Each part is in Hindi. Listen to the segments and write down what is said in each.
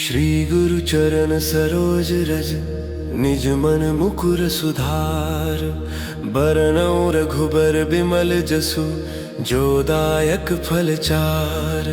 श्री गुरु चरण सरोज रज, निज मन मुकुर सुधार। बरनौ रघुबर बिमल जसु, जो दायक फल चार।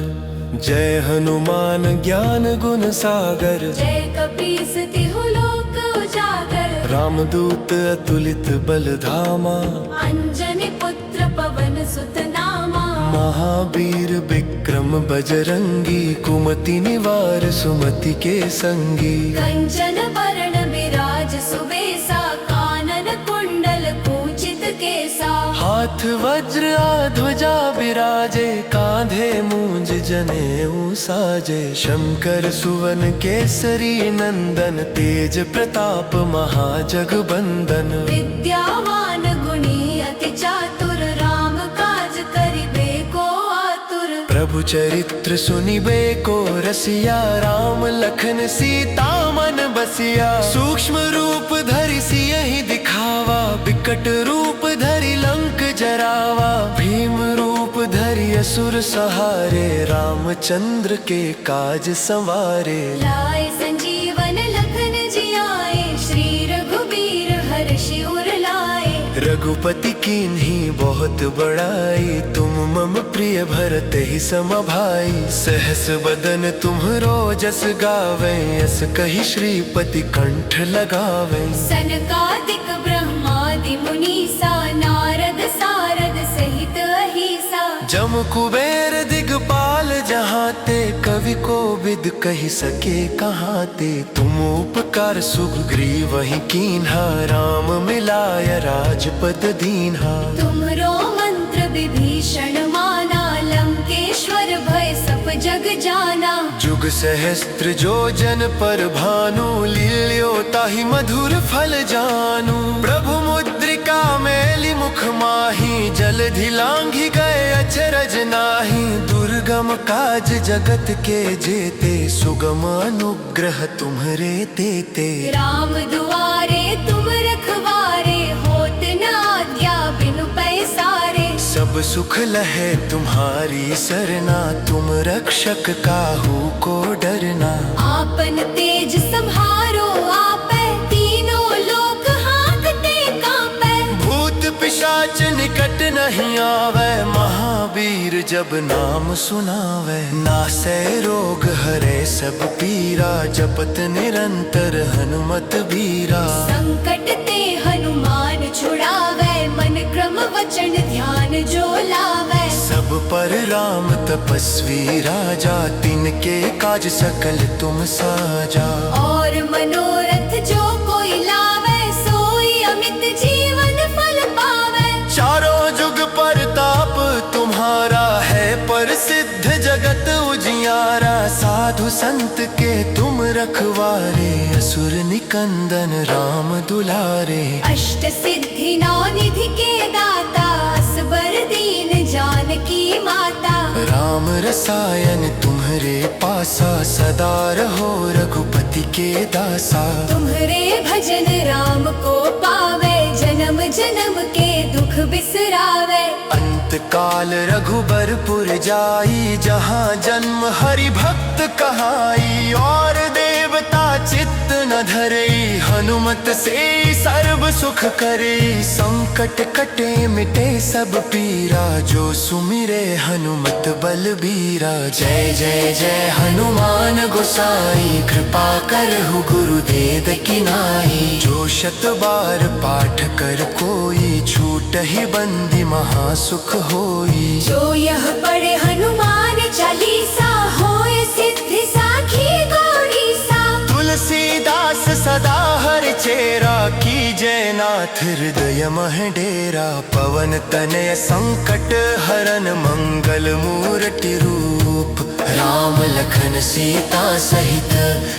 जय हनुमान ज्ञान गुण सागर, जय कपीस तिहु लोक उजागर। रामदूत अतुलित बल धामा, अंजनी पुत्र पवन सुत नामा। महावीर विक्रम बजरंगी, कुमति निवार सुमति के संगी। कंचन बरण विराज सुबेसा, कानन कुंडल कुंचित केसा। हाथ वज्र ध्वजा विराजे, कांधे मूंज जनेऊ साजे। शंकर सुवन केसरी नंदन, तेज प्रताप महाजगबंदन। विद्यावान गुणी अति चातुर, राम काज करिबे को आतुर। प्रभु चरित्र सुनिबे को रसिया, राम लखन सीता मन बसिया। सूक्ष्म रूप धरि सियहि दिखावा, विकट रूप धरि लंक जरावा। भीम रूप धरि असुर सहारे, रामचंद्र के काज संवारे। लाए संजीवन लखन जियाए, श्री रघुबीर हर्षि उर लाए। रघुपति कीन्ही बहुत बड़ाई, तुम मम प्रिय भरत ही सम भाई। सहस बदन तुम्हरो जस गावे, यस कहि श्रीपति कंठ लगावे। सनकादिक ब्रह्मादि मुनीसा, नारद सारद सहित अहिसा। जम कुबेर दिगपाल जहाते, कवि को विद कहि सके कहाते। तुम उपकार सुग्रीवहि कीन्हा, राम मिलाय राजपद दीन्हा। तुमरो मंत्र विभीषण माना, लंकेश्वर भय सब जग जाना। जुग सहस्त्र जो जन पर भानु, लील्यो ताहि मधुर फल जानू। प्रभु मुद्रिका मेलि मुख माहि, जलधि लांघि गए अचरज नाही। दुर्गम काज जगत के जेते, सुगम अनुग्रह तुम्हरे तेते। राम दुआरे तुम रखवारे, होत न आज्ञा बिनु पैसारे। सब सुख लहे तुम्हारी सरना, तुम रक्षक काहू को डरना। आपन तेज सम्हारो आपै, तीनों लोक हांकते कांपै। भूत पिशाच निकट नहीं आवे, महावीर जब नाम सुनावे। नासै रोग हरे सब पीरा, जपत निरंतर हनुमत बीरा। संकट ते हनुमान छुड़ावे, मन क्रम वचन ध्यान जो लावे। सब पर राम तपस्वी राजा, तिनके काज सकल तुम साजा। और मनोरथ जो कोई लावे, सोई अमित जीवन फल पावे। चारों जुग परताप तुम्हारा है, प्रसिद्ध जगत उजियारा। साधु संत के तुम रखवारे, असुर निकंदन राम दुलारे। अष्ट सिद्धि नौ निधि के दाता, असबर दीन जानकी माता। राम रसायन तुम्हरे पासा, सदा रहो रघुपति के दासा। तुम्हरे भजन राम को पावे, जन्म जन्म के दुख बिसरावे। अंत काल रघुबरपुर जाई, जहाँ जन्म हरि भक्त कहाई। और देवता चित्त न धरई, हनुमत से सर्व सुख करे। संकट कटे मिटे सब पीरा, जो सुमिरे हनुमत बलबीरा। जय जय जय हनुमान गोसाई, कृपा करहु गुरुदेव की नाई। जो शत बार पाठ कर कोई, छूटहि बंदी महासुख होई। जो यह पढ़े हनुमान चालीसा, होए सिद्धि साखी गौरीसा। तुलसीदास सदा हर चेरा, की जयनाथ हृदय मह डेरा। पवन तनय संकट हरन, मंगल मूर्ति रूप। राम लखन सीता सहित,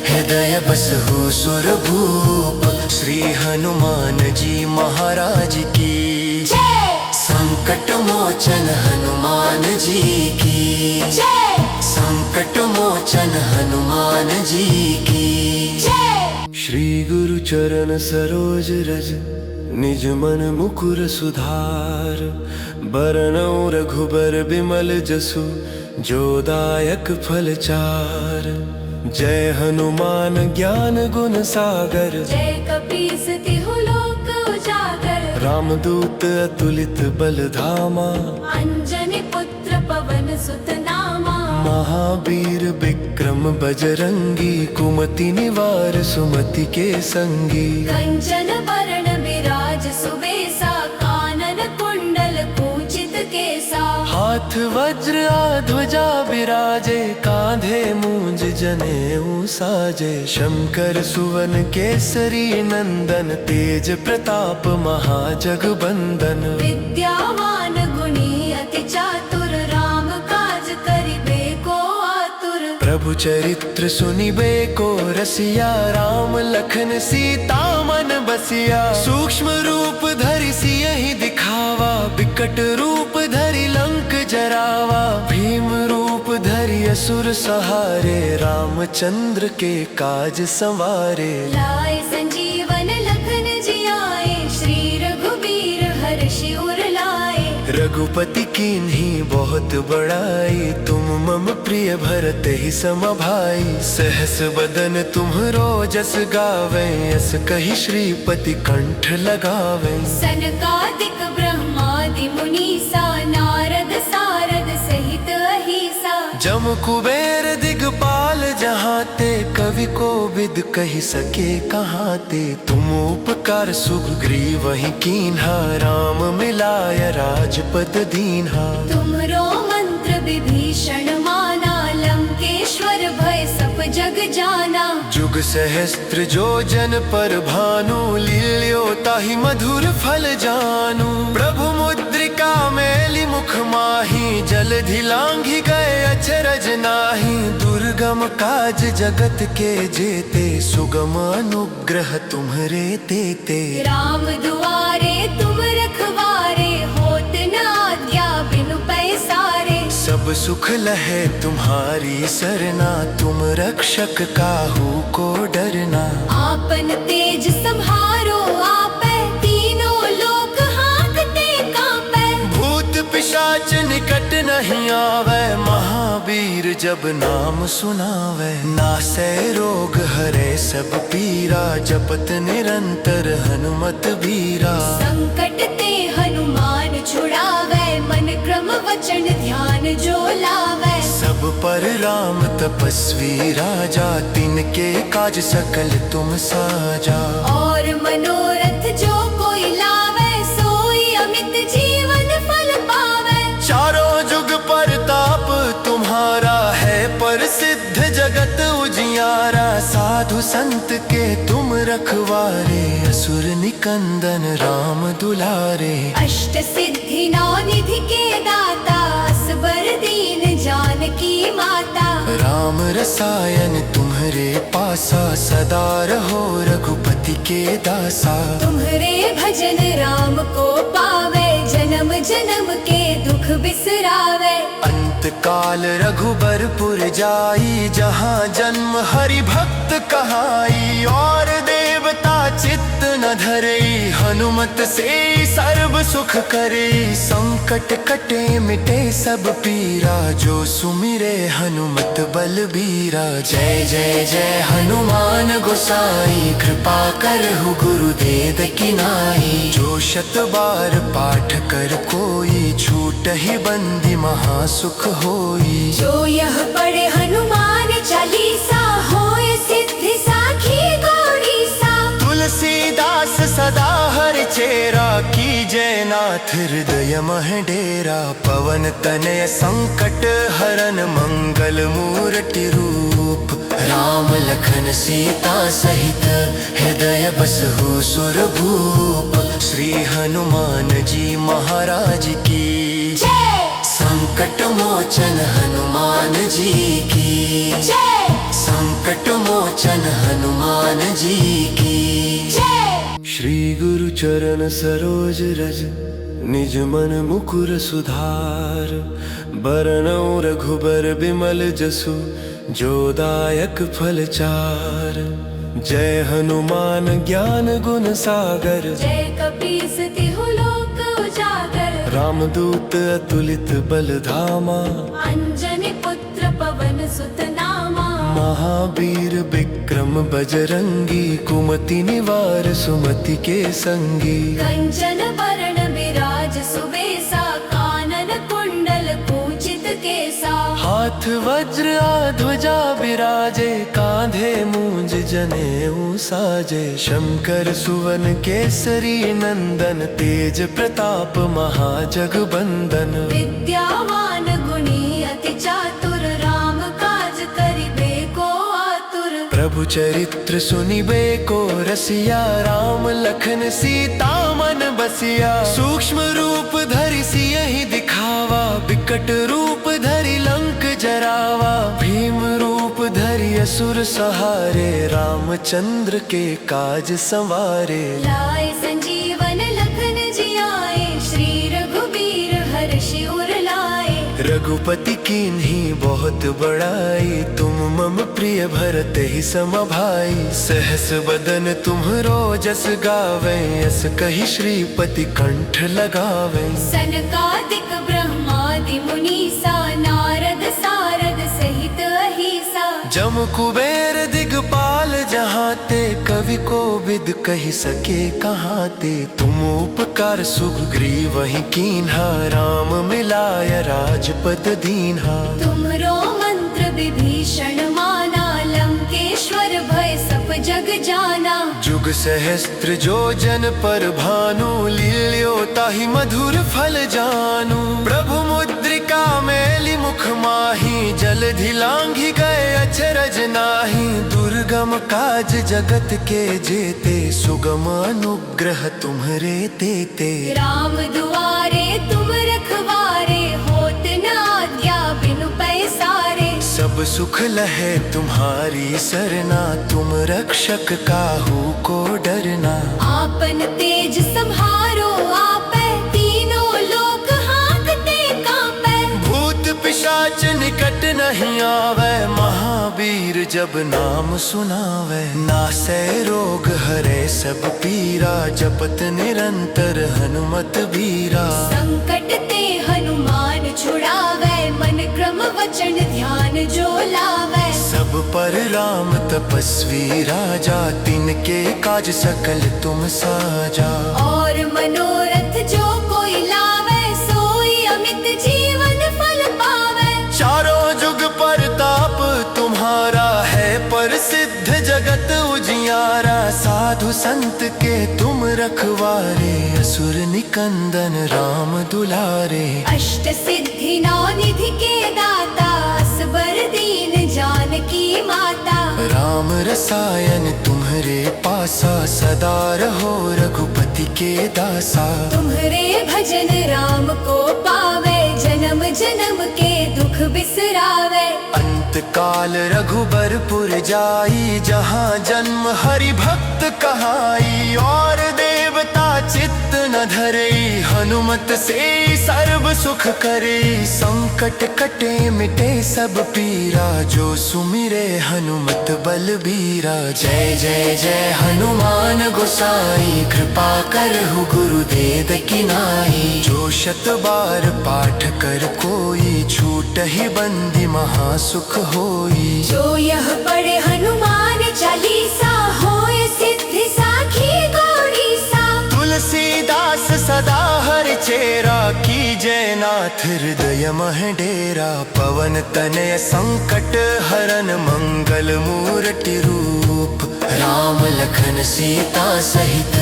हृदय बसहु सुरभूप। श्री हनुमान जी महाराज की जय। संकट मोचन हनुमान जी की जय। संकट मोचन हनुमान जी की जय। श्री गुरु चरण सरोज रज, निज मन मुकुर सुधार। बरनौ रघुबर बिमल जसु, जो दायक फल चार। जय हनुमान ज्ञान गुण सागर, जय कपीस तिहु लोक उजागर। रामदूत अतुलित बल धामा, अंजनी पुत्र पवन सुत नामा। महावीर विक्रम बजरंगी, कुमति निवार सुमति के संगी। कंचन बरण विराज सुबेसा, कानन कुंडल कुंचित केसा। हाथ वज्र ध्वजा विराजे, कांधे मूंज जनेऊ साजे। शंकर सुवन केसरी नंदन, तेज प्रताप महाजगबंदन। विद्यावान गुणी अति चातुर, राम काज करिबे को आतुर। प्रभु चरित्र सुनिबे को रसिया, राम लखन सीता मन बसिया। सूक्ष्म रूप धरि सियहि दिखावा, विकट रूप धरि लंक जरावा। भीम रूप धरि असुर सहारे, रामचंद्र के काज संवारे। लाए संजीवन लखन जियाए, श्री रघुबीर हर्षि उर लाए। रघुपति कीन्ही बहुत बड़ाई, तुम मम प्रिय भरत ही सम भाई। सहस बदन तुम्हरो जस गावे, यस कहि श्रीपति कंठ लगावे। सनकादिक ब्रह्मादि मुनीसा, नारद सारद सहित अहिसा। जम कुबेर दिगपाल जहाते, कवि को विद कहि सके कहाते। तुम उपकार सुग्रीवहि कीन्हा, राम मिलाय राजपद दीन्हा। तुमरो मंत्र विभीषण माना, लंकेश्वर भय सब जग जाना। जुग सहस्त्र जो जन पर भानु, लील्यो ताहि मधुर फल जानू। प्रभु मुद्रिका मेलि मुख माही, जलधि लांघि गए अचरज नाही। दुर्गम काज जगत के जेते, सुगम अनुग्रह तुम्हरे तेते। राम दुआरे तुम रखवारे, होत न आज्ञा बिनु पैसारे। सब सुख लहे तुम्हारी सरना, तुम रक्षक काहू को डरना। आपन तेज सम्हारो आपै, तीनों लोक हांकते कांपै। भूत पिशाच निकट नहीं आवे, महावीर जब नाम सुनावे। नासै रोग हरे सब पीरा, जपत निरंतर हनुमत बीरा। संकट ते हनुमान छुड़ावै, मन क्रम वचन ध्यान जो लावै। सब पर राम तपस्वी राजा, तिनके काज सकल तुम साजा। और मनोरथ जो कोई लावै, सोई अमित जीवन फल पावै। चारों जुग परताप तुम्हारा है, प्रसिद्ध जगत उजियारा। साधु संत के तुम रखवारे, असुर निकंदन राम दुलारे। अष्ट सिद्धि नौ निधि के दाता, असबर दीन जानकी माता। राम रसायन तुम्हरे पासा, सदा रहो रघुपति के दासा। तुम्हरे भजन राम को पावे, जन्म जन्म के दुख बिसरावे। अंत काल रघुबरपुर जाई, जहाँ जन्म हरि भक्त कहाई। और देवता चित्त न धरई, हनुमत से सर्व सुख करे। संकट कटे मिटे सब पीरा, जो सुमिरे हनुमत बलबीरा। जय जय जय हनुमान गोसाई, कृपा करहु गुरुदेव की नाई। जो शत बार पाठ कर कोई, छूटहि बंदी महासुख होई। जो यह पढ़े हनुमान चालीसा, होय सिद्धि साखी गौरीसा। तुलसीदास सदा हरि चेरा, की जय नाथ हृदय मह डेरा। पवन तनय संकट हरन, मंगल मूर्ति रूप। राम लखन सीता सहित, हृदय बसहु सुरभूप। श्री हनुमान जी महाराज की जय। संकट मोचन हनुमान जी की जय। संकट मोचन हनुमान जी की जय। श्री गुरु चरण सरोज रज, निज मन मुकुर सुधार। बरनउँ रघुबर बिमल जसु, जो दायक फल चार। जय हनुमान ज्ञान गुण सागर, जय कपीस तिहु लोक उजागर। रामदूत अतुलित बल धामा। अंजनी पुत्र पवन सुत नामा। महावीर विक्रम बजरंगी, कुमति निवार सुमति के संगी। कंचन बरण विराज सुबेसा, कानन कुंडल कुंचित केसा। हाथ वज्र ध्वजा विराजे, कांधे मूंज जनेऊ साजे। शंकर सुवन केसरी नंदन, तेज प्रताप महाजगबंदन। विद्यावान गुणी अति चातुर, राम काज करिबे को आतुर। प्रभु चरित्र सुनिबे को रसिया, राम लखन सीता मन बसिया। सूक्ष्म रूप धरि सियहि दिखावा, विकट रूप धरि लंक जरावा। भीम रूप धरि असुर सहारे, रामचंद्र के काज संवारे। लाए संजीवन लखन जियाए, श्री रघुबीर हर्षि उर लाए। रघुपति कीन्ही बहुत बड़ाई, तुम मम प्रिय भरत ही सम भाई। सहस बदन तुम्हरो जस गावे, यस कहि श्रीपति कंठ लगावे। सनकादिक ब्रह्मादि मुनीसा, नारद सारद सहित अहिसा। जम कुबेर दिगपाल जहाते, कवि को विद कहि सके कहाते। तुम उपकार सुग्रीव वही कीन्हा, राम मिलाय राजपद दीन्हा। तुमरो मंत्र विभीषण माना, लंकेश्वर भय सब जग जाना। जुग सहस्त्र जो जन पर भानु, लील्यो ताहि मधुर फल जानू। प्रभु मुद्रिका मेलि मुख माही, जलधि लांघि गए अचरज नाही। दुर्गम काज जगत के जेते, सुगम अनुग्रह तुम्हरे तेते। राम दुआरे तुम रखवारे, होत न आज्ञा बिनु पैसारे। सब सुख लहे तुम्हारी सरना, तुम रक्षक काहू को डरना। आपन तेज सम्हारो आपै, तीनों लोक हांकते कांपै। भूत पिशाच निकट नहीं आवे, महावीर जब नाम सुनावे। नासै रोग हरे सब पीरा, जपत निरंतर हनुमत बीरा। संकट ते हनुमान छुड़ावै, मन क्रम वचन ध्यान जो लावै। सब पर राम तपस्वी राजा, तिनके काज सकल तुम साजा। और मनोरथ जो कोई लावै, सोई अमित जीवन फल पावै। चारों जुग परताप तुम्हारा है, प्रसिद्ध जगत उजियारा। साधु संत के तुम रखवारे, असुर निकंदन राम दुलारे। अष्ट सिद्धि नौ निधि के दाता, असबर दीन जानकी माता। राम रसायन तुम्हरे पासा, सदा रहो रघुपति के दासा। तुम्हरे भजन राम को पावे, जन्म जन्म के दुख बिसरावे। अंत काल रघुबरपुर जाई, जहाँ जन्म हरि भक्त कहाई। और देवता चित्त न धरई, हनुमत से सर्व सुख करे। संकट कटे मिटे सब पीरा, जो सुमिरे हनुमत बलबीरा। जय जय जय हनुमान गोसाई, कृपा करहु गुरुदेव की नाई। जो शत बार पाठ कर कोई, छूटहि बंदी महासुख होई। जो यह पढ़े हनुमान चालीसा, होय सिद्धि साखी गौरीसा। तुलसीदास सदा हरि चेरा, की जय नाथ हृदय मह डेरा। पवन तनय संकट हरन, मंगल मूर्ति रूप। राम लखन सीता सहित,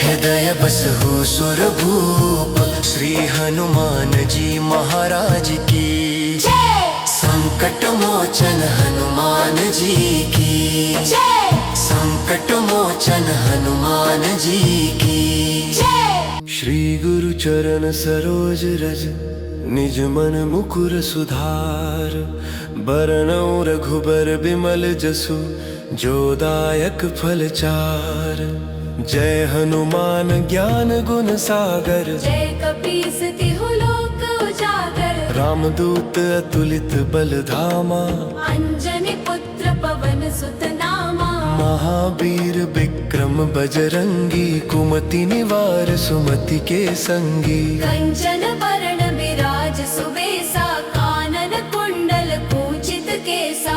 हृदय बसहु सुरभूप। श्री हनुमान जी महाराज की जय। संकट मोचन हनुमान जी की जय। संकट मोचन हनुमान जी की जय। श्री गुरु चरण सरोज रज, निज मन मुकुर सुधार। बरनउँ रघुबर बिमल जसु, जो दायक फल चार। जय हनुमान ज्ञान गुण सागर, जय कपीस तिहु लोक उजागर। रामदूत अतुलित बल धामा, अंजनी पुत्र पवन सुत नामा। महावीर विक्रम बजरंगी, कुमति निवार सुमति के संगी। कंचन बरण विराज सुबेसा, कानन कुंडल कुंचित केसा।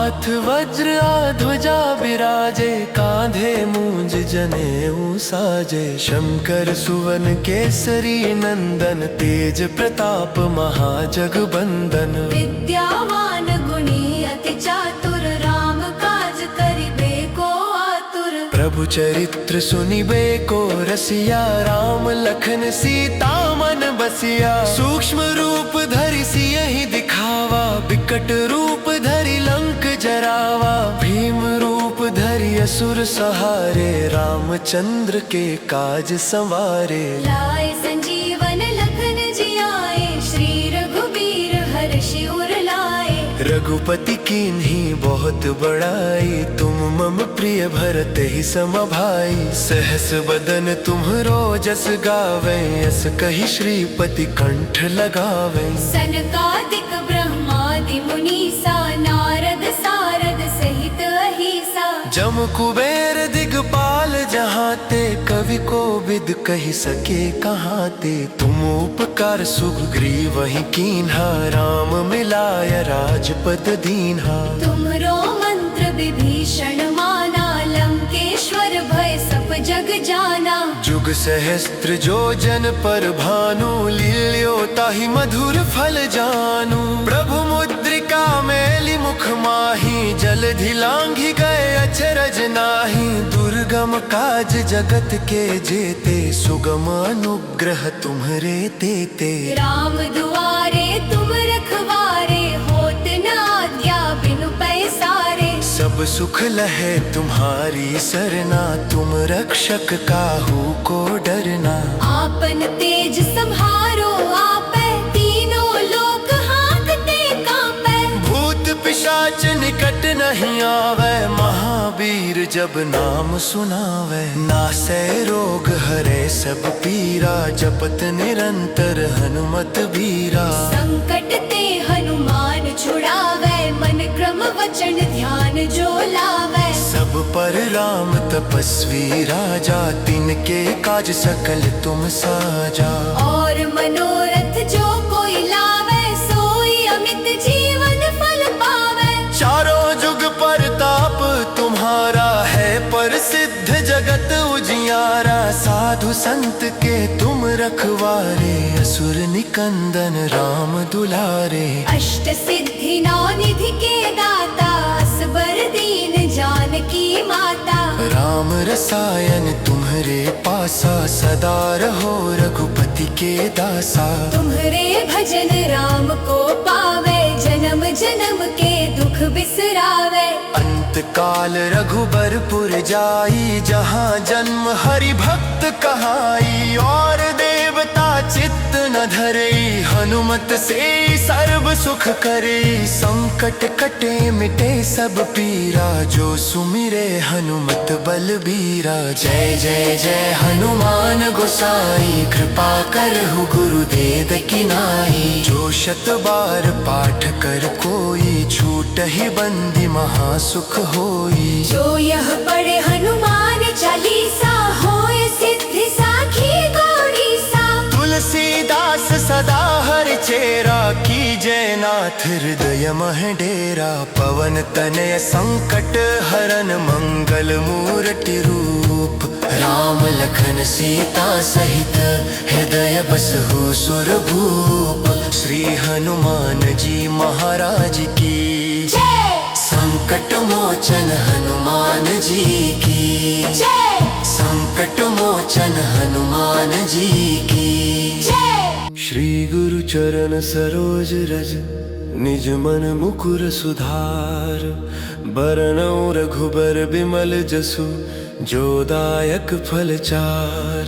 हाथ वज्र ध्वजा बिराजे, कांधे मूंज जनेऊ साजे। शंकर सुवन केसरी नंदन, तेज प्रताप महाजगबंदन। विद्यावान गुणी अति चातुर, राम काज करिबे को आतुर। प्रभु चरित्र सुनिबे को रसिया, राम लखन सीता मन बसिया। सूक्ष्म रूप धरि सियहि दिखावा, विकट रूप धरि लंक जरावा। भीम रूप धरि असुर सहारे, रामचंद्र के काज संवारे। लाए संजीवन लखन जियाए, श्री रघुबीर हर्षि उर लाए। रघुपति कीन्ही बहुत बड़ाई, तुम मम प्रिय भरत ही सम भाई। सहस बदन तुम्हरो जस गावे, यस कहि श्रीपति कंठ लगावे। सनकादिक ब्रह्मादि मुनीसा, नारद सारद सहित अहिसा। जम कुबेर दिगपाल जहाते, कवि को विद कहि सके कहाते। तुम उपकार सुग्रीवहि कीन्हा, राम मिलाय राजपद दीन्हा। तुमरो मंत्र विभीषण माना, लंकेश्वर भय सब जग जाना। जुग सहस्त्र जो जन पर भानु, लील्यो ताहि मधुर फल जानू। प्रभु मुद्रिका मेलि मुख माही, जलधि लांघि गए अचरज नाही। दुर्गम काज जगत के जेते, सुगम अनुग्रह तुम्हरे तेते। राम दुआरे तुम रखवारे, होत न आज्ञा बिनु पैसारे। सब सुख लहे तुम्हारी सरना, तुम रक्षक काहू को डरना। आपन तेज सम्हारो आपै, तीनों लोक हांकते कांपै। भूत पिशाच निकट नहीं आवे, महावीर जब नाम सुनावे। नासै रोग हरे सब पीरा, जपत निरंतर हनुमत बीरा। संकट ते हनुमान छुड़ावे, मन क्रम वचन ध्यान जो लावे। सब पर राम तपस्वी राजा, तिनके काज सकल तुम साजा। और मनोरथ जो कोई लावे, सोई अमित जीवन फल पावे। चारों जुग परताप तुम्हारा है, प्रसिद्ध जगत उजियारा। साधु संत के तुम रखवारे, असुर निकंदन राम दुलारे। अष्ट सिद्धि नौ निधि के दाता, असबर दीन जानकी माता। राम रसायन तुम्हरे पासा, सदा रहो रघुपति के दासा। तुम्हरे भजन राम को पावे, जन्म जन्म के दुख बिसरावे। अंत काल रघुबरपुर जाई, जहाँ जन्म हरि भक्त कहाई। और देवता चित्त न धरई, हनुमत से सर्व सुख करे। संकट कटे मिटे सब पीरा, जो सुमिरे हनुमत बलबीरा। जय जय जय हनुमान गोसाई, कृपा करहु गुरुदेव की नाई। जो शत बार पाठ कर कोई, छूटहि बंदी महासुख होई। जो यह पढ़े हनुमान चालीसा, होय सिद्धि साखी गौरीसा। तुलसीदास सदा हरि चेरा, की जय नाथ हृदय मह डेरा। पवन तनय संकट हरन, मंगल मूर्ति रूप। राम लखन सीता सहित, हृदय बसहु सुरभूप। श्री हनुमान जी महाराज की जय। संकट मोचन हनुमान जी की जय। संकट मोचन हनुमान जी की जय। श्री गुरु चरण सरोज रज, निज मन मुकुर सुधार। बरनउँ रघुबर बिमल जसु, जो दायक फल चार।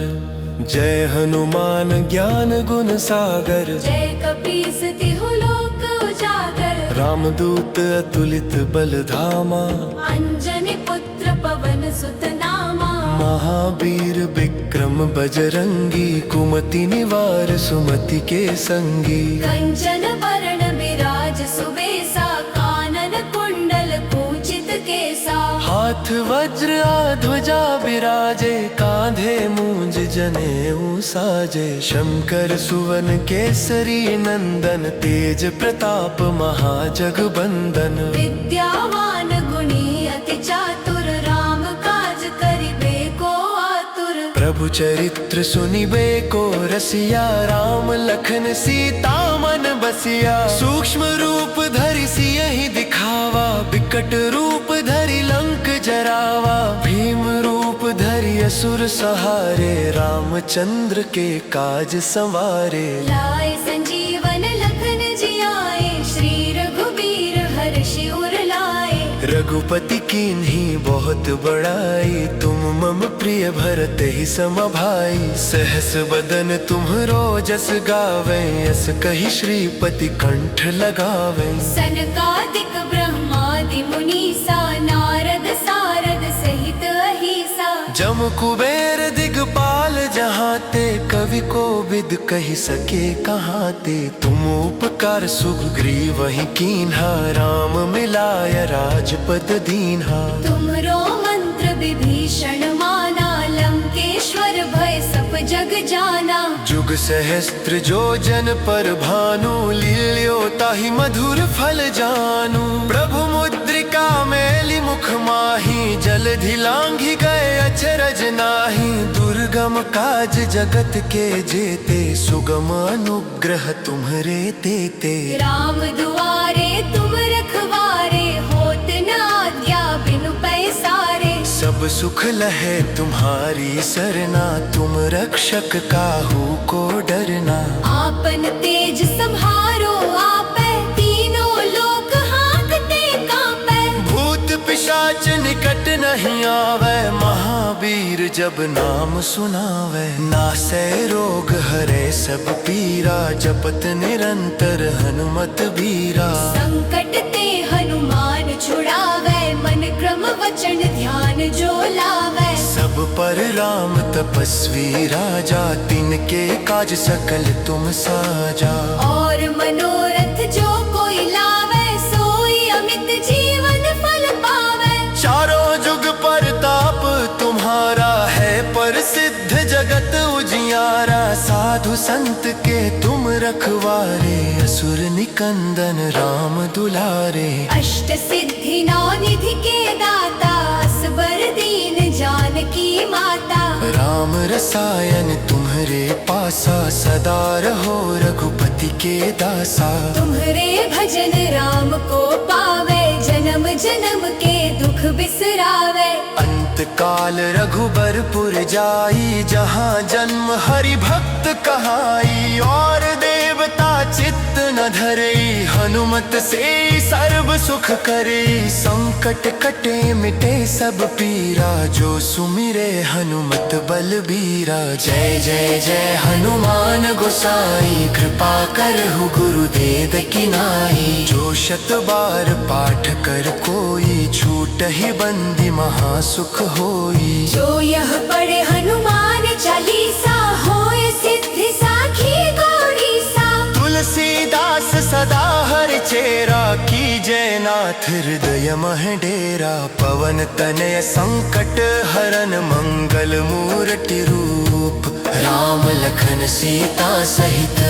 जय हनुमान ज्ञान गुण सागर, जय कपीस तिहु लोक उजागर। रामदूत अतुलित बल धामा, अंजनी पुत्र पवन सुत नामा। महावीर विक्रम बजरंगी, कुमति निवार सुमति के संगी। कंचन वरण विराज सुबेसा, कानन कुंडल कुंचित केसा। हाथ हाथ वज्र ध्वजा बिराजे, कांधे मूंज जनेऊ साजे। शंकर सुवन केसरी नंदन, तेज प्रताप महाजगबंदन। विद्यावान गुणी अति चातुर, राम काज करिबे को आतुर। प्रभु चरित्र सुनिबे को रसिया, राम लखन सीता मन बसिया। सूक्ष्म रूप धरि सियहि दिखावा, विकट रूप धरि लंक जरावा। भीम रूप धरि असुर सहारे, रामचंद्र के काज संवारे। लाए संजीवन लखन जियाए, श्री रघुबीर हर्षि उर लाए। रघुपति कीन्ही बहुत बड़ाई, तुम मम प्रिय भरत ही सम भाई। सहस बदन तुम्हरो जस गावे, यस कहि श्रीपति कंठ लगावे। सनकादिक ब्रह्मादि मुनीसा, नारद सारद सहित अहिसा। जम कुबेर दिगपाल जहाते, कवि को विद कहि सके कहाते। तुम उपकार सुग्रीव ही कीन्हा, राम मिलाय राजपद दीन्हा। तुमरो मंत्र विभीषण माना, लंकेश्वर भय सब जग जाना। जुग सहस्त्र जो जन पर भानु, लील्यो ताहि मधुर फल जानू। प्रभु मुद्रिका मेलि मुख माही, जलधि लांघि गए अचरज नाही। दुर्गम काज जगत के जेते, सुगम अनुग्रह तुम्हरे तेते। राम दुआरे तुम रखवारे, होत न आज्ञा बिनु पैसारे। सब सुख लहे तुम्हारी सरना, तुम रक्षक काहू को डरना। आपन तेज सम्हारो आपे, तीनों लोक हांकते कांपे। भूत पिशाच निकट नहीं आवे, महावीर जब नाम सुनावे। नासै रोग हरे सब पीरा, जपत निरंतर हनुमत बीरा। संकट ते हनुमान छुड़ावे, मन क्रम वचन ध्यान जो लावे। सब पर राम तपस्वी राजा, तिनके काज सकल तुम साजा। और मनोरथ जो कोई लावे, सोई अमित जीवन फल पावे। चारों जुग परताप तुम्हारा है, प्रसिद्ध जगत उजियारा। साधु संत के तुम रखवारे, असुर निकंदन राम दुलारे। अष्ट सिद्धि नौ निधि के दाता, असबर दीन जानकी माता। राम रसायन तुम्हरे पासा, सदा रहो रघुपति के दासा। तुम्हरे भजन राम को पावे, जन्म जन्म के दुख बिसरावे। अंत काल रघुबरपुर जाई, जहाँ जन्म हरि भक्त कहाई। और देवता चित्त न धरई, हनुमत से सर्व सुख करे। संकट कटे मिटे सब पीरा, जो सुमिरे हनुमत बलबीरा। जय जय जय हनुमान गोसाई, कृपा करहु गुरुदेव की नाई। जो शत बार पाठ कर कोई, छूटहि बंदी महासुख होई। जो यह पढ़े हनुमान चालीसा, होए सिद्धि साखी गौरीसा। तुलसीदास सदा हरि चेरा, कीजय नाथ हृदय मह डेरा। पवन तनय संकट हरन, मंगल मूर्ति रूप। राम लखन सीता सहित,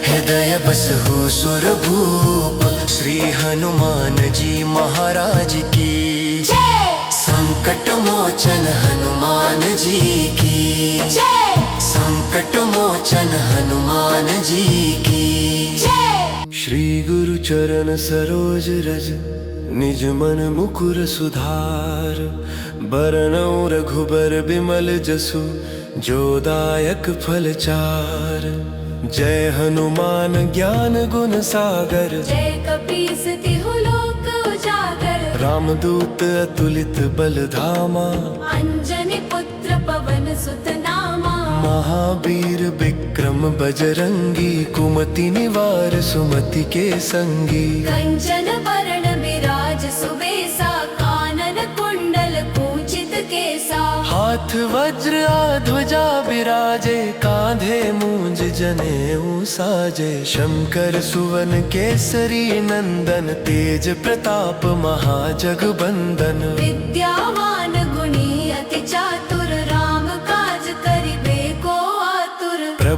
हृदय बसहु सुरभूप। श्री हनुमान जी महाराज की जय। संकट मोचन हनुमान जी की जय। संकट मोचन हनुमान जी की जय। श्री गुरु चरण सरोज रज, निज मन मुकुर सुधार। बरनउँ रघुबर बिमल जसु, जो दायक फल चार। जय हनुमान ज्ञान गुण सागर, जय कपीस तिहु लोक उजागर। रामदूत अतुलित बल धामा, अंजनी पुत्र पवन सुत नामा। महावीर विक्रम बजरंगी, कुमति निवार सुमति के संगी। कंचन बरण विराज सुबेसा, कानन कुंडल कुंचित केसा। हाथ वज्र ध्वजा बिराजे, कांधे मूंज जनेऊ साजे। शंकर सुवन केसरी नंदन, तेज प्रताप महाजगबंदन। विद्यावान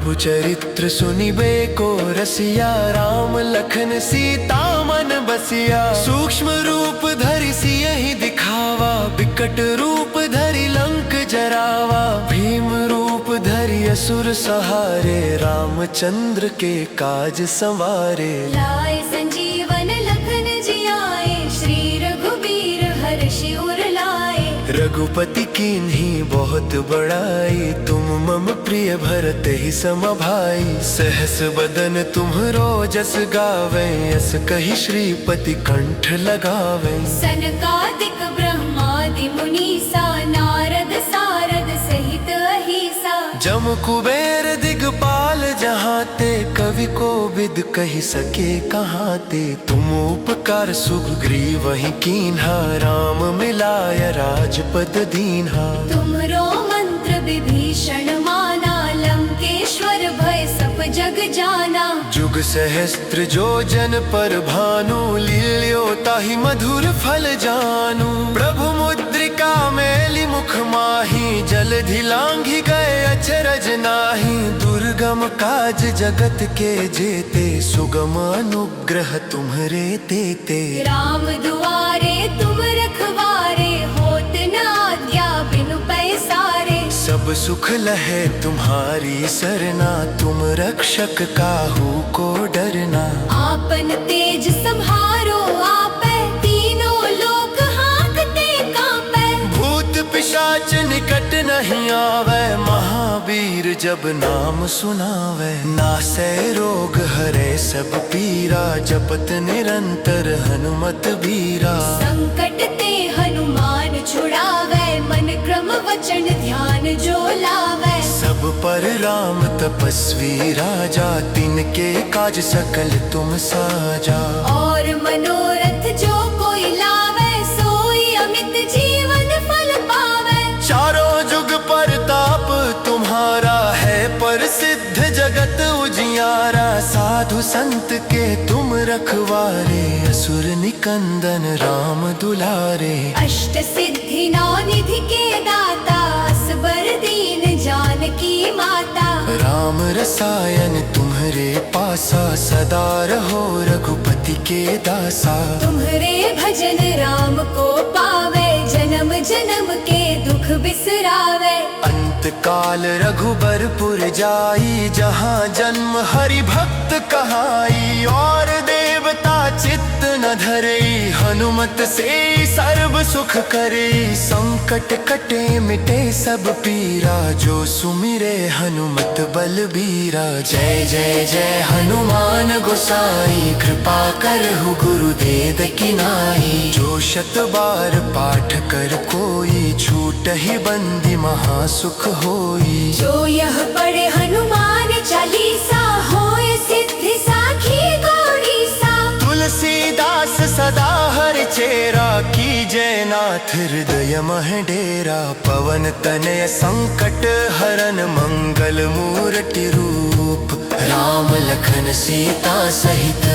प्रभु चरित्र सुनिबे को रसिया, राम लखन सीता मन बसिया। सूक्ष्म रूप धरि सियहि दिखावा, विकट रूप धरि लंक जरावा। भीम रूप धरि असुर सहारे, रामचंद्र के काज संवारे। लाए संजीवन लखन जियाए, श्री रघुबीर हर्षि उर लाए। रघुपति कीन्ही बहुत बड़ाई, तुम मम प्रिय भरत ही सम भाई। सहस बदन तुम्हरो जस गावे, यस कहि श्रीपति कंठ लगावे। सनकादिक ब्रह्मादि मुनीसा, नारद सारद सहित अहिसा। जम कुबेर दिगपाल जहाते, कवि को विद कहि सके कहाते। तुम उपकार सुग्रीव वही कीन्हा, राम मिलाय राजपद दीन्हा। तुमरो मंत्र विभीषण माना, लंकेश्वर भय सब जग जाना। जुग सहस्त्र जो जन पर भानु, लील्यो ताहि मधुर फल जानू। प्रभु मुद्रिका मेलि मुख माही, जलधि लांघि गए अचरज नाही। दुर्गम काज जगत के जेते, सुगम अनुग्रह तुम्हरे तेते। राम दुआरे तुम रखवारे, होत न आज्ञा बिनु पैसारे। सब सुख लहे तुम्हारी सरना, तुम रक्षक काहू को डरना। आपन तेज सम्हारो आपै, तीनों लोक हांकते कांपै। भूत पिशाच निकट नहीं आवे, महावीर जब नाम सुनावे। नासै रोग हरे सब पीरा, जपत निरंतर हनुमत बीरा। संकट ते हनुमान छुड़ावै, मन क्रम वचन ध्यान जो लावै। सब पर राम तपस्वी राजा, तिनके काज सकल तुम साजा। और मनोरथ जो कोई लावै, सोई अमित जीवन फल पावै। चारों जुग परताप तुम्हारा है, प्रसिद्ध जगत उजियारा। साधु संत के तुम रखवारे, असुर निकंदन राम दुलारे। अष्ट सिद्धि नौ निधि के दाता, असबर दीन जानकी माता। राम रसायन तुम्हरे पासा, सदा रहो रघुपति के दासा। तुम्हरे भजन राम को पावे, जन्म जन्म के दुख बिसरावे। अंत काल रघुबरपुर जाई, जहाँ जन्म हरि भक्त कहाई। और देवता चित्त न धरई, हनुमत से सर्व सुख करे। संकट कटे मिटे सब पीरा, जो सुमिरे हनुमत बलबीरा। जय जय जय हनुमान गोसाई, कृपा करहु गुरुदेव की नाई। जो शत बार पाठ कर कोई, छूटहि बंदी महासुख होई। जो यह पढ़े हनुमान चालीसा, होए सिद्धि साखी गौरीसा। तुलसीदास सदा हरि चेरा, की जय नाथ हृदय मह डेरा। पवन तनय संकट हरन, मंगल मूर्ति रूप। राम लखन सीता सहित,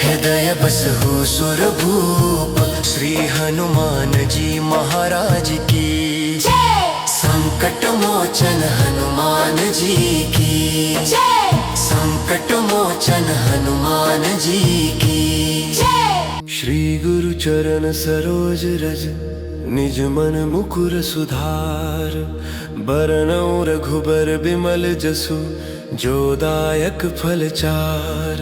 हृदय बसहु सुरभूप। श्री हनुमान जी महाराज की जय। संकट मोचन हनुमान जी की जय। संकट मोचन हनुमान जी की जय। श्री गुरु चरण सरोज रज, निज मन मुकुर सुधार। बरनउँ रघुबर बिमल जसु, जो दायक फल चार।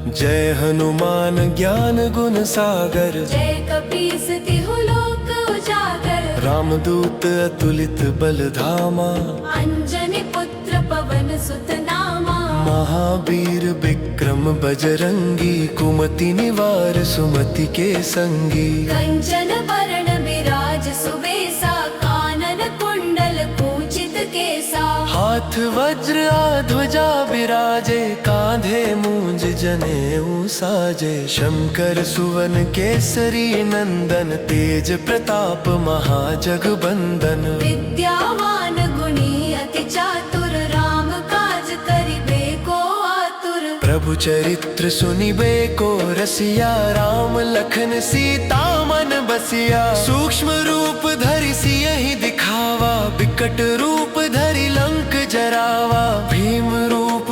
जय हनुमान ज्ञान गुण सागर, जय कपीस तिहु लोक उजागर। रामदूत अतुलित बल धामा, अंजनी पुत्र पवन सुत नामा। महावीर विक्रम बजरंगी, कुमति निवार सुमति के संगी। कंचन बरण विराज सुबेसा, कानन कुंडल कुंचित केसा। हाथ वज्र ध्वजा विराजे, कांधे मूंज जनेऊ साजे। शंकर सुवन केसरी नंदन, तेज प्रताप महाजगबंदन। विद्यावान गुणी अति चातुर, राम काज करिबे को आतुर। प्रभु चरित्र सुनिबे को रसिया, राम लखन सीता मन बसिया। सूक्ष्म रूप धरि सियहि दिखावा, विकट रूप धरि लंक जरावा। भीम रूप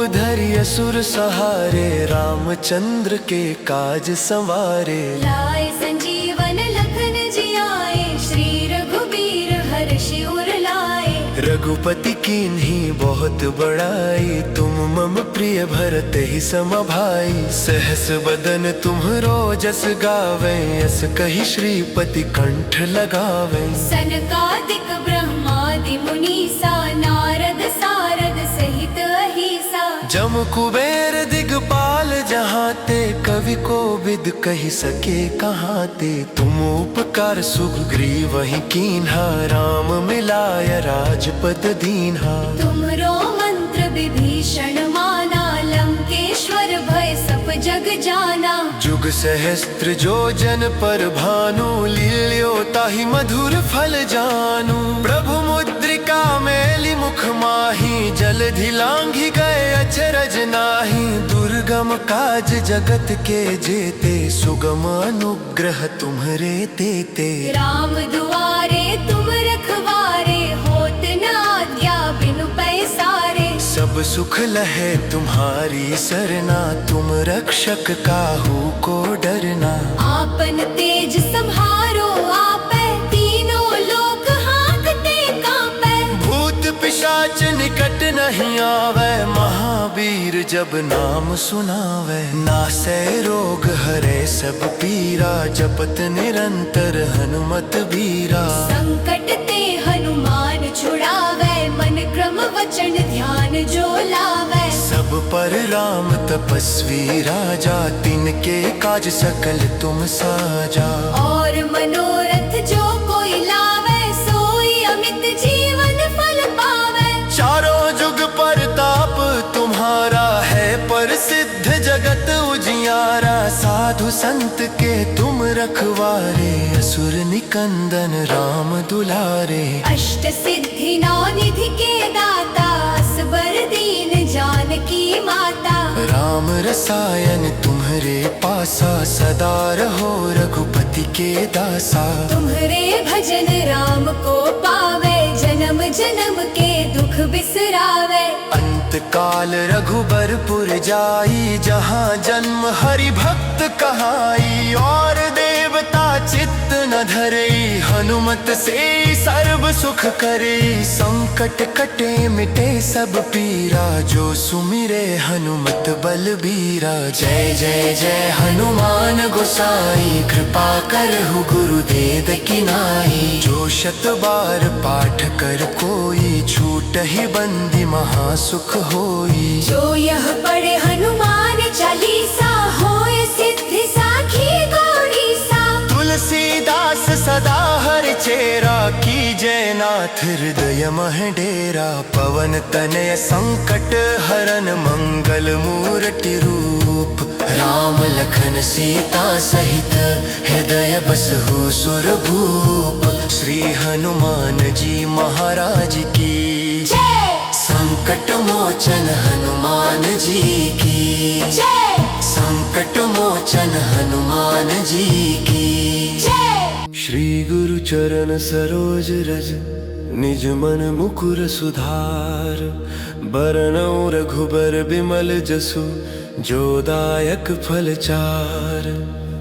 असुर सहारे, रामचंद्र के काज संवारे। लाए संजीवन लखन जियाए, श्री रघुबीर हर्षि उर लाए। रघुपति कीन्ही बहुत बड़ाई, तुम मम प्रिय भरत ही सम भाई। सहस बदन तुम्हरो जस गावे, यस कही श्रीपति कंठ लगावे। सनकादिक ब्रह्मादि मुनीसा, नारद सारद सहित अहिसा। जम कुबेर दिगपाल जहाँ ते, कवि को विद कही सके कहाँ ते। तुम उपकार सुग्रीव वही कीन्हा, राम मिलाय राजपद दीन्हा। तुमरो मंत्र विभीषण माना, लंकेश्वर भय सब जग जाना। जुग सहस्त्र जो जन पर भानु, लील्यो ताहि मधुर फल जानू। प्रभु मुद्रिका मेली मुख माही, जलधि लांघि गए अचरज नाही। दुर्गम काज जगत के जेते, सुगम अनुग्रह तुम्हरे तेते। राम दुआरे तुम रखवारे, होत न आज्ञा बिनु पैसारे। सब सुख लहे तुम्हारी सरना, तुम रक्षक काहू को डरना। आपन तेज सम्हारो आपै, तीनों लोक हांकते कांपै। भूत पिशाच निकट नहीं आवे, महावीर जब नाम सुनावे। नासै रोग हरे सब पीरा, जपत निरंतर हनुमत बीरा। संकट ते हनुमान छुड़ावे, मन क्रम वचन ध्यान जो लावे। सब पर राम तपस्वी राजा, तिनके काज सकल तुम साजा। और मनोरथ जो कोई लावे, सोई अमित जीवन फल पावे। चारों जुग परताप तुम्हारा है, प्रसिद्ध जगत उजियारा। साधु संत के तुम रखवारे, असुर निकंदन राम दुलारे। अष्ट सिद्धि नौ निधि के दाता, असबर दीन जानकी माता। राम रसायन तुम्हरे पासा, सदा रहो रघुपति के दासा। तुम्हरे भजन राम को पावे, जन्म जन्म के दुख बिसरावे। अंत काल रघुबरपुर जाई, जहाँ जन्म हरि भक्त कहाई। और देवता चित्त न धरई, हनुमत से सर्व सुख करे। संकट कटे मिटे सब पीरा, जो सुमिरे हनुमत बलबीरा। जय जय जय हनुमान गोसाई, कृपा करहु गुरुदेव की नाई। जो शत बार पाठ कर कोई, छूटहि बंदी महासुख होई। जो यह पढ़े हनुमान चालीसा, होए सिद्धि साखी गौरीसा। तुलसीदास सदा हर चेरा, की जय नाथ हृदय मह डेरा। पवन तनय संकट हरन, मंगल मूर्ति रूप। राम लखन सीता सहित, हृदय बसहु सुरभूप। श्री हनुमान जी महाराज की जय। संकट मोचन हनुमान जी की जय। संकट मोचन हनुमान जी की जय। श्री गुरु चरण सरोज रज, निज मन मुकुर सुधार। बरनउँ रघुबर बिमल जसु, जो दायक फल चार।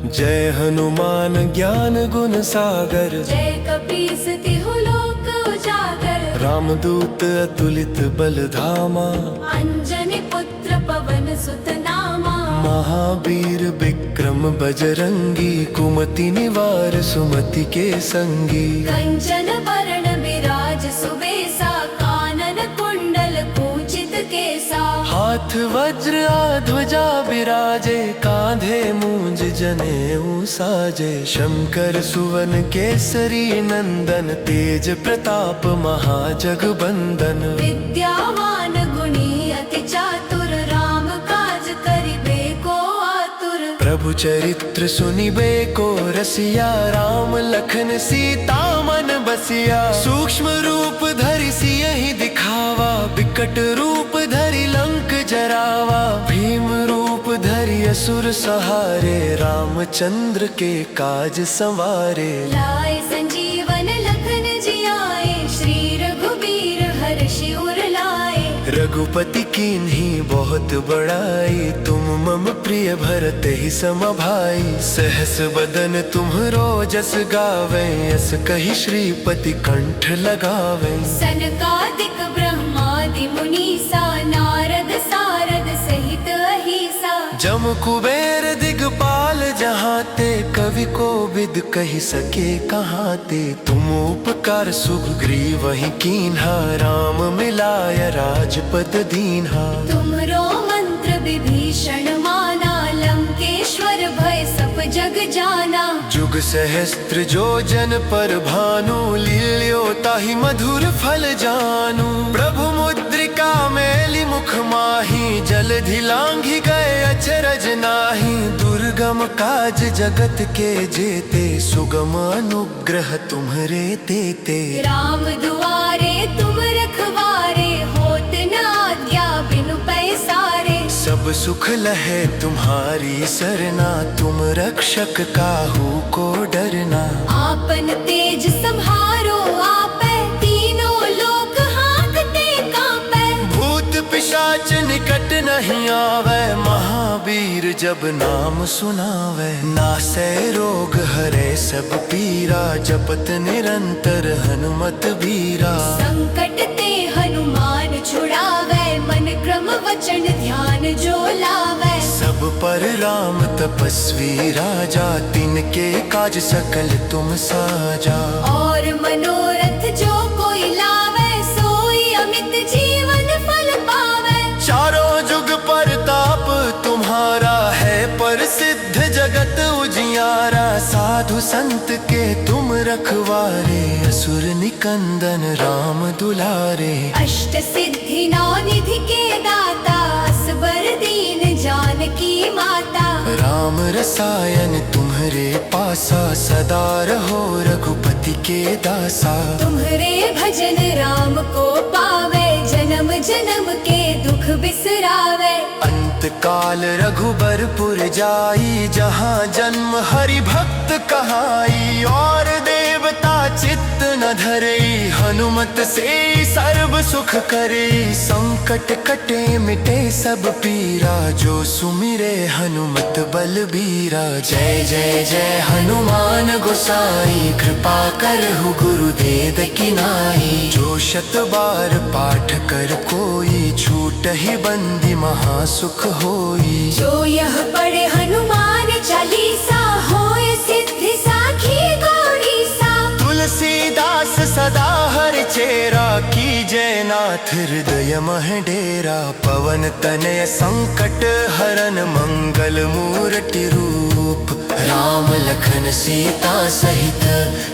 जय हनुमान ज्ञान गुण सागर, जय कपीस तिहु लोक उजागर। रामदूत अतुलित बल धामा। अंजनी पुत्र पवन सुत नामा। महावीर विक्रम बजरंगी, कुमति निवार सुमति के संगी। कंचन बरण विराज सुबेसा, कानन कुंडल कुंचित केसा। हाथ वज्र ध्वजा विराजे, कांधे मूंज जनेऊ साजे। शंकर सुवन केसरी नंदन, तेज प्रताप महाजगबंदन। विद्यावान गुणी अति चातुर, राम काज करिबे को आतुर। प्रभु चरित्र सुनिबे को रसिया, राम लखन सीता मन बसिया। सूक्ष्म रूप धरि सियहि दिखावा, विकट रूप धरि लंक जरावा। भीम रूप धरि असुर सहारे, रामचंद्र के काज संवारे। लाए संजीवन लखन जियाए, श्री रघुबीर हर्षि उर लाए। रघुपति कीन्ही बहुत बड़ाई, तुम मम प्रिय भरत ही सम भाई। सहस बदन तुम्हरो जस गावे, यस कही श्रीपति कंठ लगावे। सनकादिक ब्रह्मादि मुनीसा, नारद सारद सहित अहिसा। जम कुबेर दिगपाल जहाँ ते, कवि को विद कही सके कहाँ ते। तुम उपकार सुग्रीव वही कीन्हा, राम मिलाय राजपद दीन्हा। तुमरो मंत्र विभीषण माना, लंकेश्वर भय सब जग जाना। जुग सहस्त्र जो जन पर भानु, लील्यो ताहि मधुर फल जानू। प्रभु मुद्रिका मेली मुख माही, जलधि लांघि गए अचरज नाही। दुर्गम काज जगत के जेते, सुगम अनुग्रह तुम्हरे तेते। राम दुआरे तुम रखवारे, होत न आज्ञा बिनु पैसारे। सब सुख लहे तुम्हारी सरना, तुम रक्षक काहू को डरना। आपन तेज सम्हारो आपे, तीनों लोक हांकते कांपे। भूत पिशाच निकट नहीं आवे, महावीर जब नाम सुनावे। नासै रोग हरे सब पीरा, जपत निरंतर हनुमत बीरा। संकट ते हनुमान छुड़ावे, मन क्रम वचन ध्यान जो लावे। सब पर राम तपस्वी राजा, तिनके काज सकल तुम साजा। और मनोरथ जो कोई लावे, सोई अमित जीवन फल पावे। चारों जुग परताप तुम्हारा है, प्रसिद्ध जगत उजियारा। साधु संत के तुम रखवारे, असुर निकंदन राम दुलारे। अष्ट सिद्धि नौ निधि के दाता, असबर दीन जानकी माता। राम रसायन तुम्हरे पासा, सदा रहो रघुपति के दासा। तुम्हरे भजन राम को पावे, जन्म जन्म के दुख बिसरावे। अंत काल रघुबरपुर जाई, जहाँ जन्म हरि भक्त कहाई। और देवता चित्त न धरई, हनुमत से सर्व सुख करे। संकट कटे मिटे सब पीरा, जो सुमिरे हनुमत बलबीरा। जय जय जय हनुमान गोसाई, कृपा करहु गुरुदेव की नाई। जो शत बार पाठ कर कोई, छूटहि बंदी महासुख होई। जो यह पढ़े हनुमान चालीसा, होए सिद्धि साखी गौरीसा। तुलसीदास सदा हर चेरा, की जय नाथ हृदय मह डेरा। पवन तनय संकट हरन, मंगल मूर्ति रूप। राम लखन सीता सहित,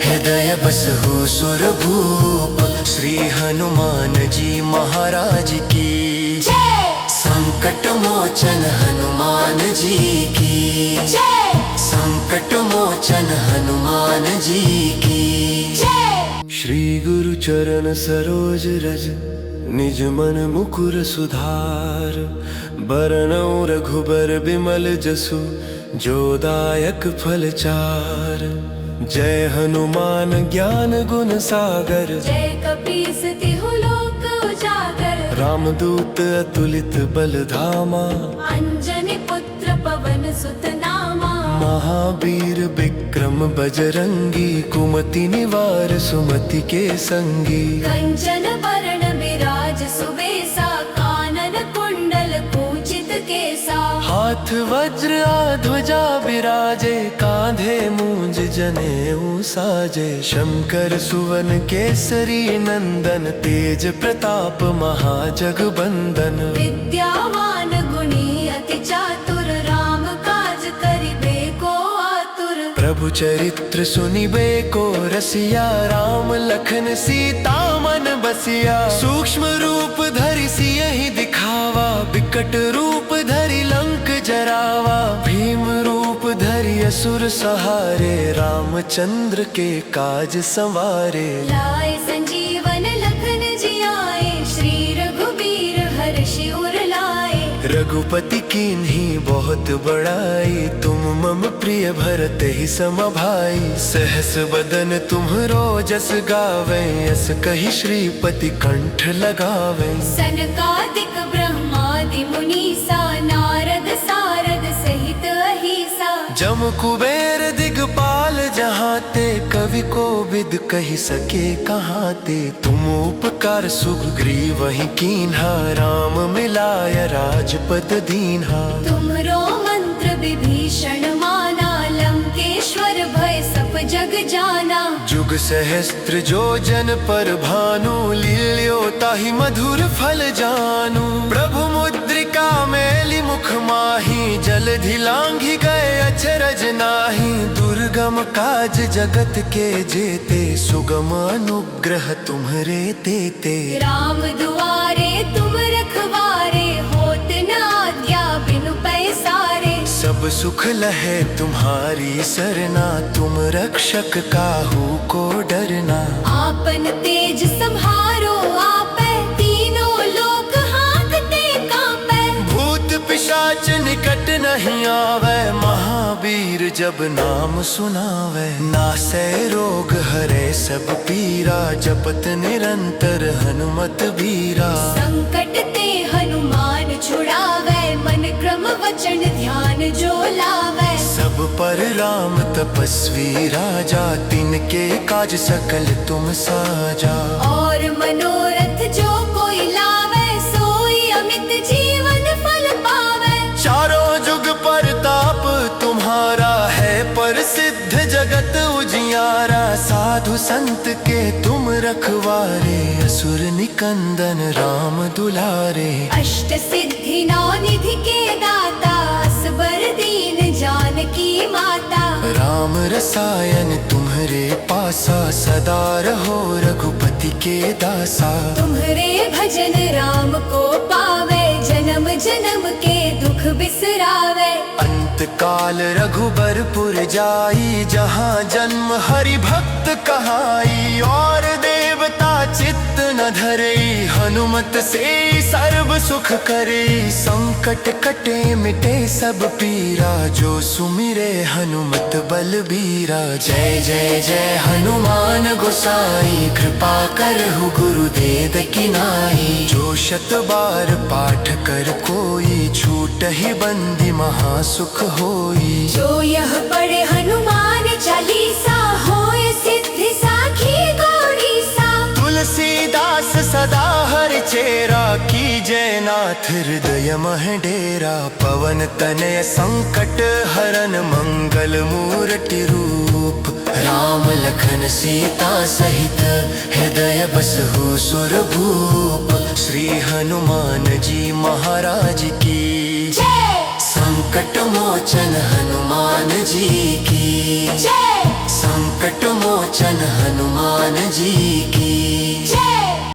हृदय बसहु सुरभूप। श्री हनुमान जी महाराज की जय। संकट मोचन हनुमान जी की जय। संकट मोचन हनुमान जी की जय। श्री गुरु चरण सरोज रज, निज मन मुकुर सुधार। बरनउँ रघुबर बिमल जसु, जो दायक फल चार। जय हनुमान ज्ञान गुण सागर, जय कपीस तिहु लोक उजागर। रामदूत अतुलित बल धामा, अंजनी पुत्र पवन सुत नामा। महावीर विक्रम बजरंगी, कुमति निवार सुमति के संगी। कंचन बरण विराज सुबेसा, कानन कुंडल कुंचित केसा। हाथ वज्र ध्वजा विराजे, कांधे मूंज जनेऊ साजे। शंकर सुवन केसरी नंदन, तेज प्रताप महाजगबंदन। विद्यावान गुणी अति चातुर, राम काज करिबे को आतुर। प्रभु चरित्र सुनिबे को रसिया, राम लखन सीता मन बसिया। सूक्ष्म रूप धरि सियहि दिखावा, विकट रूप धरि लंक जरावा। भीम रूप धरि असुर सहारे, रामचंद्र के काज संवारे। लाए संजीवन लखन जियाए, श्री रघुबीर हर्षि उर लाए। रघुपति कीन्ही बहुत बड़ाई, तुम मम प्रिय भरत ही सम भाई। सहस बदन तुम्हरो जस गावे, यस कही श्रीपति कंठ लगावे। सनकादिक ब्रह्मादि मुनीसा, नारद सारद सहित अहिसा। जम कुबेर दिगपाल जहाँ ते, कवि को विद कही सके कहाँ ते। तुम उपकार सुग्रीव वही कीन्हा, राम मिलाय राजपद दीन्हा। तुमरो मंत्र विभीषण माना, लंकेश्वर भय सब जग जाना। जुग सहस्त्र जो जन पर भानु, लील्यो ताहि मधुर फल जानू। प्रभु मुद्रिका मेली मुख माही, जलधि लांघि गए अचरज नाही। दुर्गम काज जगत के जेते, सुगम अनुग्रह तुम्हरे तेते। राम दुआरे तुम रखवारे, होत न आज्ञा बिनु पैसारे। सब सुख लहे तुम्हारी सरना, तुम रक्षक काहू को डरना। आपन तेज सम्हारो आपे, तीनों लोक हांकते कांपे। भूत पिशाच निकट नहीं आवे, महावीर जब नाम सुनावे। नासै रोग हरे सब पीरा, जपत निरंतर हनुमत बीरा। संकट ते हनुमान छुड़ावे, मन क्रम वचन ध्यान जो लावे। सब पर राम तपस्वी राजा, तिनके काज सकल तुम साजा। और मनोरथ जो कोई लावे, सोई अमित जीवन फल पावे। चारों जुग परताप तुम्हारा है, प्रसिद्ध जगत उजियारा। साधु संत के तुम रखवारे, असुर निकंदन राम दुलारे। अष्ट सिद्धि नौ निधि के दाता, असबर दीन जानकी माता। राम रसायन तुम्हरे पासा, सदा रहो रघुपति के दासा। तुम्हरे भजन राम को पावे, जन्म जन्म के दुख बिसरावे। अंत काल रघुबरपुर जाई, जहाँ जन्म हरि भक्त कहाई। और देवता चित्त न धरई, हनुमत से सर्व सुख करे। संकट कटे मिटे सब पीरा, जो सुमिरे हनुमत बलबीरा। जय जय जय हनुमान गोसाई, कृपा करहु गुरुदेव की नाई। जो शत बार पाठ कर कोई, छूटहि बंदी महासुख होई। जो यह पढ़े हनुमान चालीसा, होय सिद्धि साखी गौरीसा। तुलसीदास सदा हरि चेरा, की जय नाथ हृदय मह डेरा। पवन तनय संकट हरन, मंगल मूर्ति रूप। राम लखन सीता सहित, हृदय बसहु सुरभूप। श्री हनुमान जी महाराज की जय। संकट मोचन हनुमान जी की जय। संकट मोचन हनुमान जी की जय।